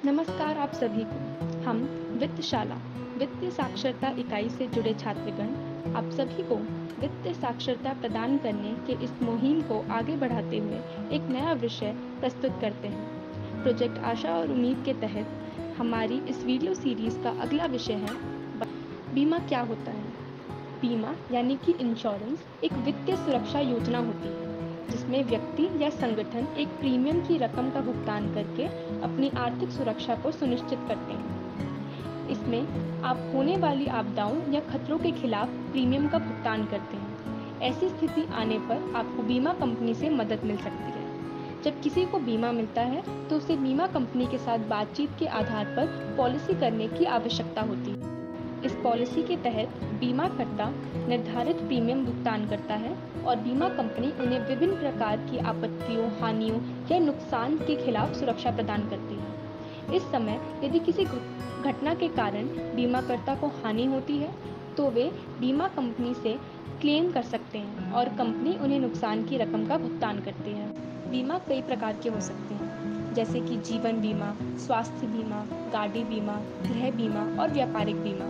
नमस्कार आप सभी को। हम वित्तशाला वित्तीय साक्षरता इकाई से जुड़े छात्रगण आप सभी को वित्तीय साक्षरता प्रदान करने के इस मुहिम को आगे बढ़ाते हुए एक नया विषय प्रस्तुत करते हैं। प्रोजेक्ट आशा और उम्मीद के तहत हमारी इस वीडियो सीरीज का अगला विषय है बीमा क्या होता है। बीमा यानी कि इंश्योरेंस एक वित्तीय सुरक्षा योजना होती है जिसमें व्यक्ति या संगठन एक प्रीमियम की रकम का भुगतान करके अपनी आर्थिक सुरक्षा को सुनिश्चित करते हैं। इसमें आप होने वाली आपदाओं या खतरों के खिलाफ प्रीमियम का भुगतान करते हैं। ऐसी स्थिति आने पर आपको बीमा कंपनी से मदद मिल सकती है। जब किसी को बीमा मिलता है तो उसे बीमा कंपनी के साथ बातचीत के आधार पर पॉलिसी करने की आवश्यकता होती है। इस पॉलिसी के तहत बीमाकर्ता निर्धारित प्रीमियम भुगतान करता है और बीमा कंपनी उन्हें विभिन्न प्रकार की आपत्तियों, हानियों या नुकसान के खिलाफ सुरक्षा प्रदान करती है। इस समय यदि किसी घटना के कारण बीमाकर्ता को हानि होती है तो वे बीमा कंपनी से क्लेम कर सकते हैं और कंपनी उन्हें नुकसान की रकम का भुगतान करती है। बीमा कई प्रकार के हो सकते हैं, जैसे कि जीवन बीमा, स्वास्थ्य बीमा, गाड़ी बीमा, गृह बीमा और व्यापारिक बीमा,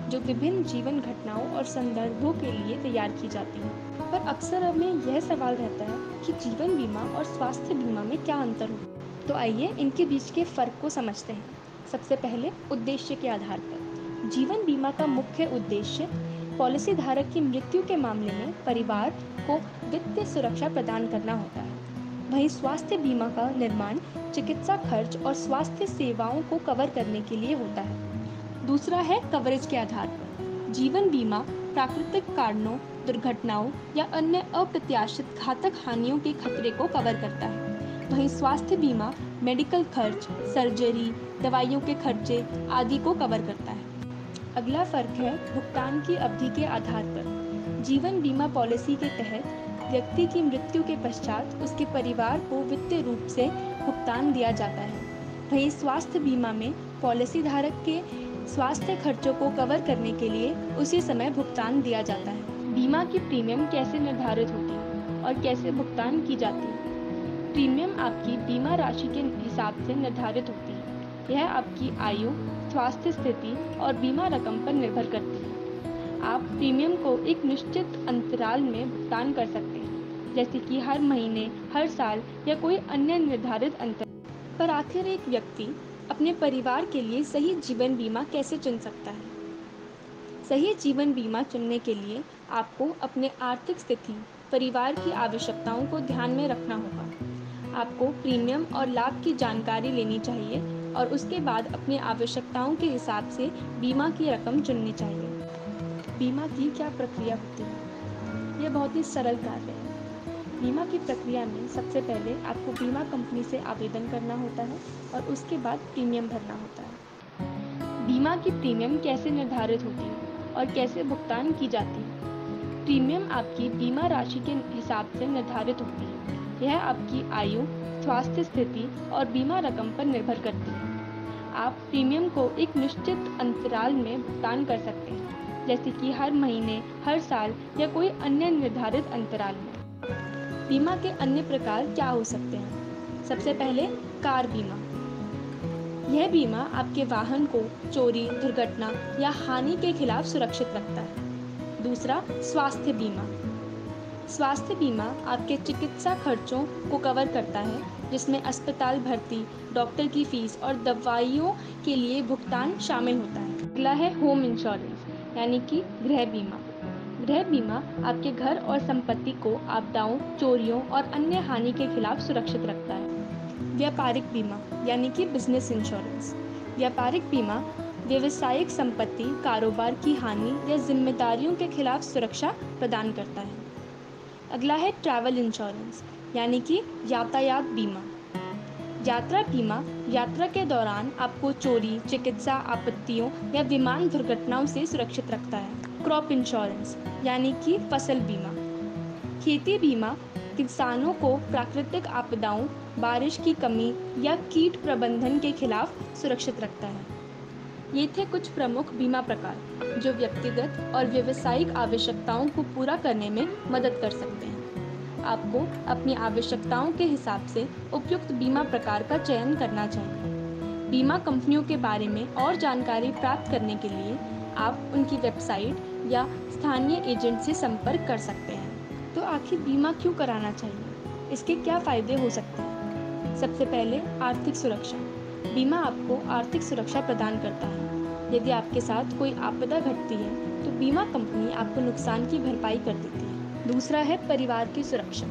जो विभिन्न जीवन घटनाओं और संदर्भों के लिए तैयार की जाती है। पर अक्सर हमें यह सवाल रहता है कि जीवन बीमा और स्वास्थ्य बीमा में क्या अंतर हो। तो आइए इनके बीच के फर्क को समझते हैं। सबसे पहले उद्देश्य के आधार पर। जीवन बीमा का मुख्य उद्देश्य पॉलिसी धारक की मृत्यु के मामले में परिवार को वित्तीय सुरक्षा प्रदान करना होता है। वहीं स्वास्थ्य बीमा का निर्माण चिकित्सा खर्च और स्वास्थ्य सेवाओं को कवर करने के लिए होता है। दूसरा है कवरेज के आधार पर। जीवन बीमा प्राकृतिक कारणों, दुर्घटनाओं या अन्य अप्रत्याशित घातक हानियों के खतरे को कवर करता है। वहीं स्वास्थ्य बीमा मेडिकल खर्च, सर्जरी, दवाइयों के खर्चे आदि को कवर करता है। अगला फर्क है भुगतान की अवधि के आधार पर। जीवन बीमा पॉलिसी के तहत व्यक्ति की मृत्यु के पश्चात उसके परिवार को वित्तीय रूप से भुगतान दिया जाता है। वहीं स्वास्थ्य बीमा में पॉलिसी धारक के स्वास्थ्य खर्चों को कवर करने के लिए उसी समय भुगतान दिया जाता है। बीमा की प्रीमियम कैसे निर्धारित होती है और कैसे भुगतान की जाती है। प्रीमियम आपकी बीमा राशि के हिसाब से निर्धारित होती है। यह आपकी आयु, स्वास्थ्य स्थिति और बीमा रकम पर निर्भर करती है। आप प्रीमियम को एक निश्चित अंतराल में भुगतान कर सकते हैं, जैसे कि हर महीने, हर साल या कोई अन्य निर्धारित अंतराल पर। आखिर एक व्यक्ति अपने परिवार के लिए सही जीवन बीमा कैसे चुन सकता है। सही जीवन बीमा चुनने के लिए आपको अपने आर्थिक स्थिति, परिवार की आवश्यकताओं को ध्यान में रखना होगा। आपको प्रीमियम और लाभ की जानकारी लेनी चाहिए और उसके बाद अपनी आवश्यकताओं के हिसाब से बीमा की रकम चुननी चाहिए। बीमा की क्या प्रक्रिया होती है। यह बहुत ही सरल कार्य है। बीमा की प्रक्रिया में सबसे पहले आपको बीमा कंपनी से आवेदन करना होता है और उसके बाद प्रीमियम भरना होता है। बीमा की प्रीमियम कैसे निर्धारित होती है और कैसे भुगतान की जाती है। प्रीमियम आपकी बीमा राशि के हिसाब से निर्धारित होती है। यह आपकी आयु, स्वास्थ्य स्थिति और बीमा रकम पर निर्भर करती है। आप प्रीमियम को एक निश्चित अंतराल में भुगतान कर सकते हैं, जैसे कि हर महीने, हर साल या कोई अन्य निर्धारित अंतराल में। बीमा के अन्य प्रकार क्या हो सकते हैं। सबसे पहले कार बीमा। यह बीमा आपके वाहन को चोरी, दुर्घटना या हानि के खिलाफ सुरक्षित रखता है। दूसरा, स्वास्थ्य बीमा। स्वास्थ्य बीमा आपके चिकित्सा खर्चों को कवर करता है, जिसमें अस्पताल भर्ती, डॉक्टर की फीस और दवाइयों के लिए भुगतान शामिल होता है। अगला है होम इंश्योरेंस यानी कि गृह बीमा। गृह बीमा आपके घर और संपत्ति को आपदाओं, चोरियों और अन्य हानि के खिलाफ सुरक्षित रखता है। व्यापारिक बीमा यानी कि बिजनेस इंश्योरेंस। व्यापारिक बीमा व्यावसायिक संपत्ति, कारोबार की हानि या जिम्मेदारियों के खिलाफ सुरक्षा प्रदान करता है। अगला है ट्रैवल इंश्योरेंस यानी कि यातायात बीमा। यात्रा बीमा यात्रा के दौरान आपको चोरी, चिकित्सा आपत्तियों या विमान दुर्घटनाओं से सुरक्षित रखता है। क्रॉप इंश्योरेंस यानी कि फसल बीमा। खेती बीमा किसानों को प्राकृतिक आपदाओं, बारिश की कमी या कीट प्रबंधन के खिलाफ सुरक्षित रखता है। ये थे कुछ प्रमुख बीमा प्रकार जो व्यक्तिगत और व्यावसायिक आवश्यकताओं को पूरा करने में मदद कर सकते हैं। आपको अपनी आवश्यकताओं के हिसाब से उपयुक्त बीमा प्रकार का चयन करना चाहिए। बीमा कंपनियों के बारे में और जानकारी प्राप्त करने के लिए आप उनकी वेबसाइट या स्थानीय एजेंट से संपर्क कर सकते हैं। तो आखिर बीमा क्यों कराना चाहिए? इसके क्या फ़ायदे हो सकते हैं? सबसे पहले आर्थिक सुरक्षा। बीमा आपको आर्थिक सुरक्षा प्रदान करता है। यदि आपके साथ कोई आपदा घटती है तो बीमा कंपनी आपको नुकसान की भरपाई कर देती है। दूसरा है परिवार की सुरक्षा।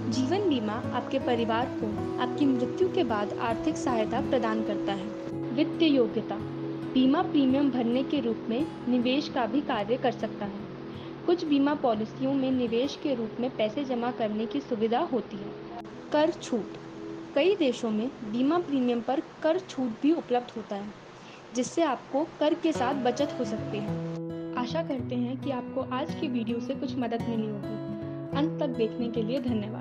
जीवन बीमा आपके परिवार को आपकी मृत्यु के बाद आर्थिक सहायता प्रदान करता है। वित्तीय योग्यता। बीमा प्रीमियम भरने के रूप में निवेश का भी कार्य कर सकता है। कुछ बीमा पॉलिसियों में निवेश के रूप में पैसे जमा करने की सुविधा होती है। कर छूट। कई देशों में बीमा प्रीमियम पर कर छूट भी उपलब्ध होता है, जिससे आपको कर के साथ बचत हो सकती है। आशा करते हैं कि आपको आज की वीडियो से कुछ मदद मिली होगी। अंत तक देखने के लिए धन्यवाद।